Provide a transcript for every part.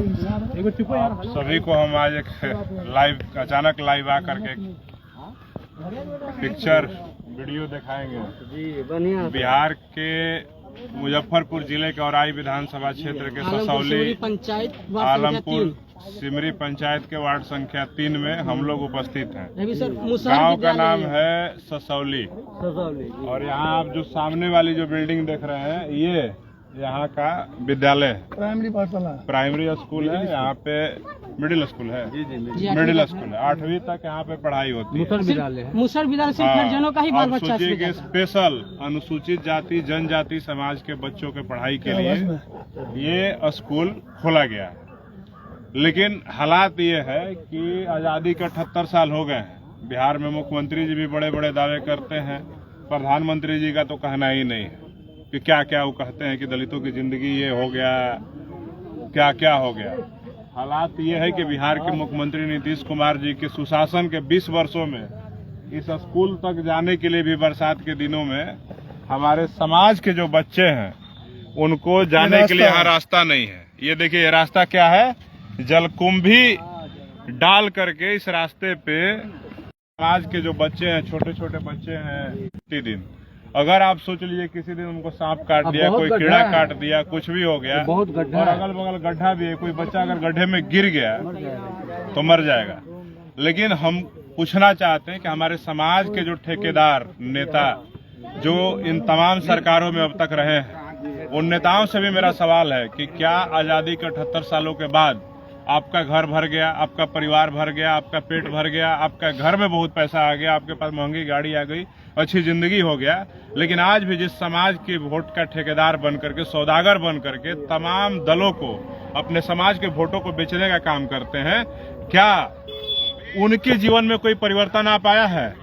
आप सभी को हम आज एक अचानक लाइव आकर के पिक्चर वीडियो दिखाएंगे। बिहार के मुजफ्फरपुर जिले के औराई विधानसभा क्षेत्र के ससौली आलमपुर सिमरी पंचायत के वार्ड संख्या 3 में हम लोग उपस्थित हैं। गांव का नाम है ससौली और यहाँ आप जो सामने वाली जो बिल्डिंग देख रहे हैं ये यहाँ का विद्यालय है, प्राइमरी स्कूल है। यहाँ पे मिडिल स्कूल है, मिडिल स्कूल है। 8वीं तक यहाँ पे पढ़ाई होती है। मुसर विद्यालय सिर्फ हरिजनों का ही बाल बच्चा। सोचिए कि स्पेशल अनुसूचित जाति जनजाति समाज के बच्चों के पढ़ाई के लिए ये स्कूल खोला गया है। लेकिन हालात ये है कि आजादी के 78 साल हो गए हैं। बिहार में मुख्यमंत्री जी भी बड़े बड़े दावे करते हैं, प्रधानमंत्री जी का तो कहना ही नहीं है कि क्या क्या वो कहते हैं कि दलितों की जिंदगी ये हो गया, क्या क्या हो गया। हालात ये है कि बिहार के मुख्यमंत्री नीतीश कुमार जी के सुशासन के 20 वर्षों में इस स्कूल तक जाने के लिए भी बरसात के दिनों में हमारे समाज के जो बच्चे हैं उनको जाने के लिए यहाँ रास्ता नहीं है। ये देखिए ये रास्ता क्या है, जलकुंभी डाल करके इस रास्ते पे समाज के जो बच्चे हैं, छोटे छोटे बच्चे हैं, प्रतिदिन अगर आप सोच लीजिए किसी दिन उनको सांप काट दिया, कोई कीड़ा काट दिया, कुछ भी हो गया, बहुत गड्ढा और अगल बगल गड्ढा भी है, कोई बच्चा अगर गड्ढे में गिर गया तो मर जाएगा। लेकिन हम पूछना चाहते हैं कि हमारे समाज के जो ठेकेदार नेता जो इन तमाम सरकारों में अब तक रहे हैं, उन नेताओं से भी मेरा सवाल है कि क्या आजादी के 78 सालों के बाद आपका घर भर गया, आपका परिवार भर गया, आपका पेट भर गया, आपका घर में बहुत पैसा आ गया, आपके पास महंगी गाड़ी आ गई, अच्छी जिंदगी हो गया, लेकिन आज भी जिस समाज के वोट का ठेकेदार बन करके, सौदागर बन करके तमाम दलों को अपने समाज के वोटों को बेचने का काम करते हैं, क्या उनके जीवन में कोई परिवर्तन आ पाया है?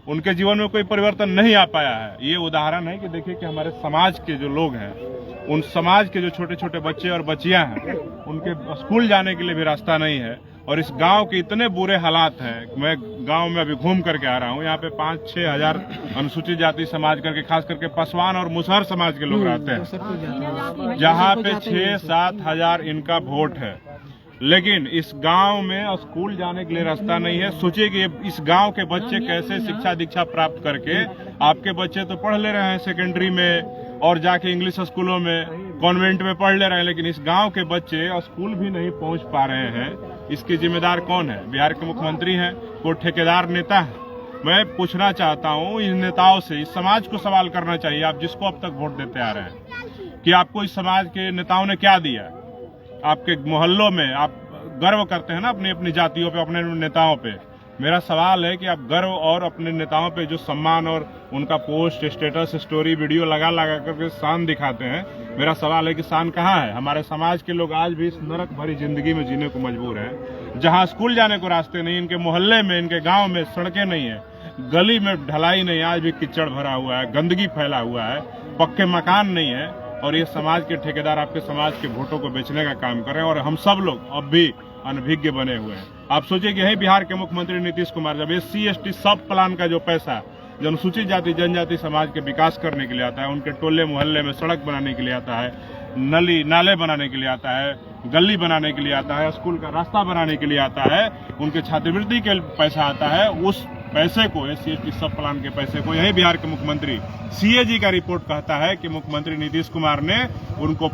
उनके जीवन में कोई परिवर्तन नहीं आ पाया है। ये उदाहरण है कि देखिए कि हमारे समाज के जो लोग हैं, उन समाज के जो छोटे छोटे बच्चे और बच्चियां हैं, उनके स्कूल जाने के लिए भी रास्ता नहीं है। और इस गांव के इतने बुरे हालात हैं। मैं गांव में अभी घूम करके आ रहा हूं, यहाँ पे 5-6 हजार अनुसूचित जाति समाज करके, खास करके पसवान और मुसहर समाज के लोग रहते हैं, जहाँ पे 6-7 हजार इनका वोट है। लेकिन इस गांव में स्कूल जाने के लिए रास्ता नहीं है। सोचिए कि इस गांव के बच्चे कैसे शिक्षा दीक्षा प्राप्त करके, आपके बच्चे तो पढ़ ले रहे हैं सेकेंडरी में और जाके इंग्लिश स्कूलों में, कॉन्वेंट में पढ़ ले रहे हैं, लेकिन इस गांव के बच्चे स्कूल भी नहीं पहुंच पा रहे हैं। इसके जिम्मेदार कौन है? बिहार के मुख्यमंत्री हैं, कोई ठेकेदार नेता है? मैं पूछना चाहता हूं इन नेताओं से, इस समाज को सवाल करना चाहिए, आप जिसको अब तक वोट देते आ रहे हैं, कि आपको इस समाज के नेताओं ने क्या दिया? आपके मोहल्लों में आप गर्व करते हैं ना अपनी अपनी जातियों पे, अपने नेताओं पे। मेरा सवाल है कि आप गर्व और अपने नेताओं पे जो सम्मान और उनका पोस्ट, स्टेटस, स्टोरी, वीडियो लगा करके शान दिखाते हैं, मेरा सवाल है कि शान कहाँ है? हमारे समाज के लोग आज भी इस नरक भरी जिंदगी में जीने को मजबूर हैं, जहाँ स्कूल जाने को रास्ते नहीं, इनके मोहल्ले में, इनके गांव में सड़कें नहीं है, गली में ढलाई नहीं, आज भी कीचड़ भरा हुआ है, गंदगी फैला हुआ है, पक्के मकान नहीं है। और ये समाज के ठेकेदार आपके समाज के वोटों को बेचने का काम कर रहे हैं और हम सब लोग अब भी अनभिज्ञ बने हुए हैं। आप सोचिए कि यही बिहार के मुख्यमंत्री नीतीश कुमार जब SC/ST सब प्लान का जो पैसा जो अनुसूचित जाति जनजाति समाज के विकास करने के लिए आता है, उनके टोले मोहल्ले में सड़क बनाने के लिए आता है, नली नाले बनाने के लिए आता है, गली बनाने के लिए आता है, स्कूल का रास्ता बनाने के लिए आता है, उनके छात्रवृत्ति के पैसा आता है, उस पैसे को SC/ST सब प्लान के पैसे को यही बिहार के मुख्यमंत्री CAG का रिपोर्ट कहता है कि मुख्यमंत्री नीतीश कुमार ने उनको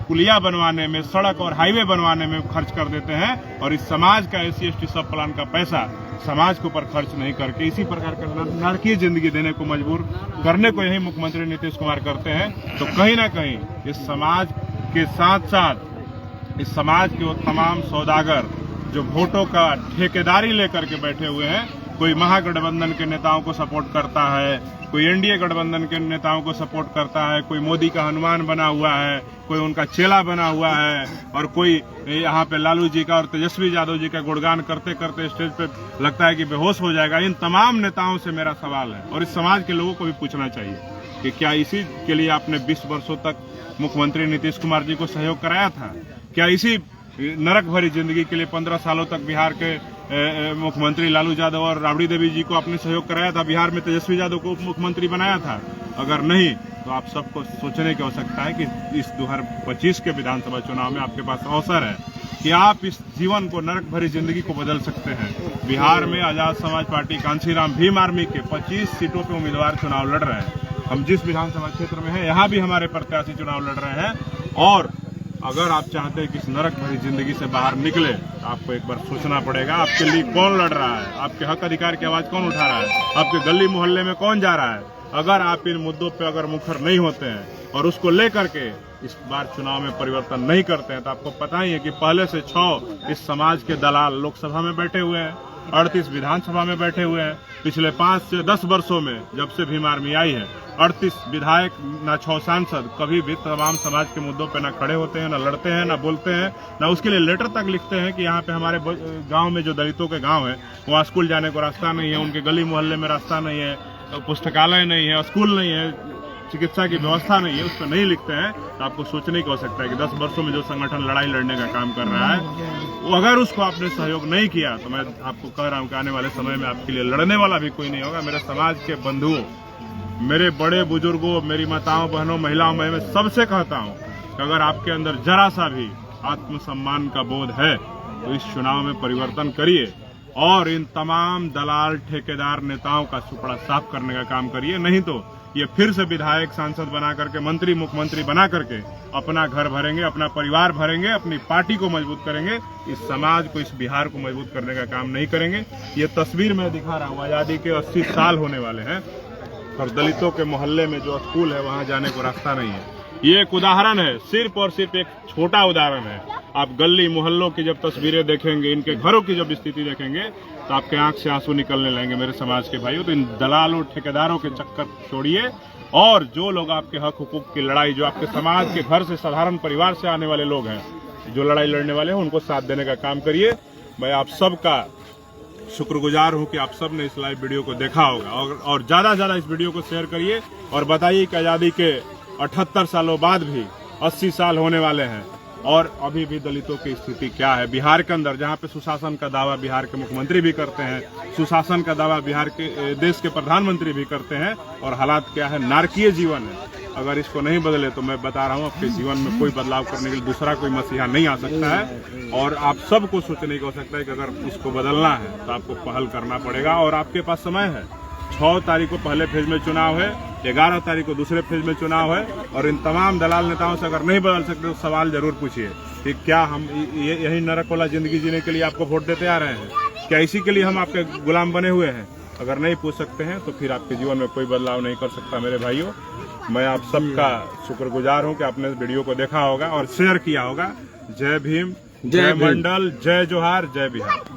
पुलिया बनवाने में, सड़क और हाईवे बनवाने में खर्च कर देते हैं और इस समाज का SC/ST सब प्लान का पैसा समाज के ऊपर खर्च नहीं करके इसी प्रकार का नारकीय जिंदगी देने को मजबूर करने को यही मुख्यमंत्री नीतीश कुमार करते हैं। तो कहीं ना कहीं इस समाज के साथ साथ इस समाज के वो तमाम सौदागर जो वोटों का ठेकेदारी लेकर के बैठे हुए हैं, कोई महागठबंधन के नेताओं को सपोर्ट करता है, कोई NDA गठबंधन के नेताओं को सपोर्ट करता है, कोई मोदी का हनुमान बना हुआ है, कोई उनका चेला बना हुआ है, और कोई यहाँ पे लालू जी का और तेजस्वी यादव जी का गुणगान करते करते स्टेज पे लगता है कि बेहोश हो जाएगा। इन तमाम नेताओं से मेरा सवाल है और इस समाज के लोगों को भी पूछना चाहिए कि क्या इसी के लिए आपने 20 वर्षों तक मुख्यमंत्री नीतीश कुमार जी को सहयोग कराया था? क्या इसी नरक भरी जिंदगी के लिए 15 सालों तक बिहार के मुख्यमंत्री लालू यादव और राबड़ी देवी जी को आपने सहयोग कराया था? बिहार में तेजस्वी यादव को उप मुख्यमंत्री बनाया था? अगर नहीं तो आप सबको सोचने की आवश्यकता है कि इस 2025 के विधानसभा चुनाव में आपके पास अवसर है कि आप इस जीवन को, नरक भरी जिंदगी को बदल सकते हैं। बिहार में आजाद समाज पार्टी कांशीराम भीम आर्मी के 25 सीटों पे उम्मीदवार चुनाव लड़ रहे हैं। हम जिस विधानसभा क्षेत्र में हैं, यहाँ भी हमारे प्रत्याशी चुनाव लड़ रहे हैं। और अगर आप चाहते हैं कि इस नरक भरी जिंदगी से बाहर निकले, तो आपको एक बार सोचना पड़ेगा आपके लिए कौन लड़ रहा है, आपके हक अधिकार की आवाज कौन उठा रहा है, आपके गली मोहल्ले में कौन जा रहा है। अगर आप इन मुद्दों पे अगर मुखर नहीं होते हैं और उसको लेकर के इस बार चुनाव में परिवर्तन नहीं करते हैं, तो आपको पता ही है कि पहले से 6 इस समाज के दलाल लोकसभा में बैठे हुए हैं, 38 विधानसभा में बैठे हुए हैं। पिछले 5 से 10 वर्षों में जब से भीम आर्मी आई है, 38 विधायक न 6 सांसद कभी भी तमाम समाज के मुद्दों पे न खड़े होते हैं, न लड़ते हैं, न बोलते हैं, न उसके लिए लेटर तक लिखते हैं कि यहाँ पे हमारे गांव में जो दलितों के गांव है वहाँ स्कूल जाने को रास्ता नहीं है, उनके गली मोहल्ले में रास्ता नहीं है, पुस्तकालय नहीं है, स्कूल नहीं है, चिकित्सा की व्यवस्था नहीं है, उस पर नहीं लिखते हैं। तो आपको सोचने की आवश्यकता है कि 10 वर्षों में जो संगठन लड़ाई लड़ने का काम कर रहा है, वो अगर उसको आपने सहयोग नहीं किया, तो मैं आपको कह रहा हूँ कि आने वाले समय में आपके लिए लड़ने वाला भी कोई नहीं होगा। मेरे समाज के बंधुओं, मेरे बड़े बुजुर्गों, मेरी माताओं, बहनों, महिलाओं, मैं सबसे कहता हूँ कि अगर आपके अंदर जरा सा भी आत्मसम्मान का बोध है तो इस चुनाव में परिवर्तन करिए और इन तमाम दलाल, ठेकेदार, नेताओं का सुपड़ा साफ करने का काम करिए। नहीं तो ये फिर से विधायक, सांसद बना करके, मंत्री, मुख्यमंत्री बना करके अपना घर भरेंगे, अपना परिवार भरेंगे, अपनी पार्टी को मजबूत करेंगे, इस समाज को, इस बिहार को मजबूत करने का काम नहीं करेंगे। ये तस्वीर मैं दिखा रहा हूँ, आजादी के 80 साल होने वाले हैं और दलितों के मोहल्ले में जो स्कूल है वहाँ जाने को रास्ता नहीं है। ये एक उदाहरण है, सिर्फ और सिर्फ एक छोटा उदाहरण है। आप गली मोहल्लों की जब तस्वीरें देखेंगे, इनके घरों की जब स्थिति देखेंगे, तो आपके आंख से आंसू निकलने लगेंगे। मेरे समाज के भाइयों, तो इन दलालों, ठेकेदारों के चक्कर छोड़िए और जो लोग आपके हक हुकूक की लड़ाई, जो आपके समाज के घर से, साधारण परिवार से आने वाले लोग हैं, जो लड़ाई लड़ने वाले हैं, उनको साथ देने का काम करिए। मैं आप सबका शुक्रगुजार हूं कि आप सब ने इस लाइव वीडियो को देखा होगा और ज्यादा से ज्यादा इस वीडियो को शेयर करिए और बताइए कि आजादी के 78 सालों बाद भी 80 साल होने वाले हैं और अभी भी दलितों की स्थिति क्या है बिहार के अंदर, जहां पे सुशासन का दावा बिहार के मुख्यमंत्री भी करते हैं, सुशासन का दावा बिहार के देश के प्रधानमंत्री भी करते हैं, और हालात क्या है, नारकीय जीवन है। अगर इसको नहीं बदले तो मैं बता रहा हूँ आपके जीवन में कोई बदलाव करने के लिए दूसरा कोई मसीहा नहीं आ सकता है। और आप सबको सोचने की आवश्यकता है कि अगर इसको बदलना है तो आपको पहल करना पड़ेगा और आपके पास समय है। 6 तारीख को पहले फेज में चुनाव है, 11 तारीख को दूसरे फेज में चुनाव है और इन तमाम दलाल नेताओं से अगर नहीं बदल सकते तो सवाल जरूर पूछिए कि क्या हम यही नरक वाला जिंदगी जीने के लिए आपको वोट देते आ रहे हैं? क्या इसी के लिए हम आपके गुलाम बने हुए हैं? अगर नहीं पूछ सकते हैं तो फिर आपके जीवन में कोई बदलाव नहीं कर सकता। मेरे भाइयों, मैं आप सबका शुक्रगुजार हूं कि आपने इस वीडियो को देखा होगा और शेयर किया होगा। जय भीम, जय मंडल, जय जोहार, जय बिहार।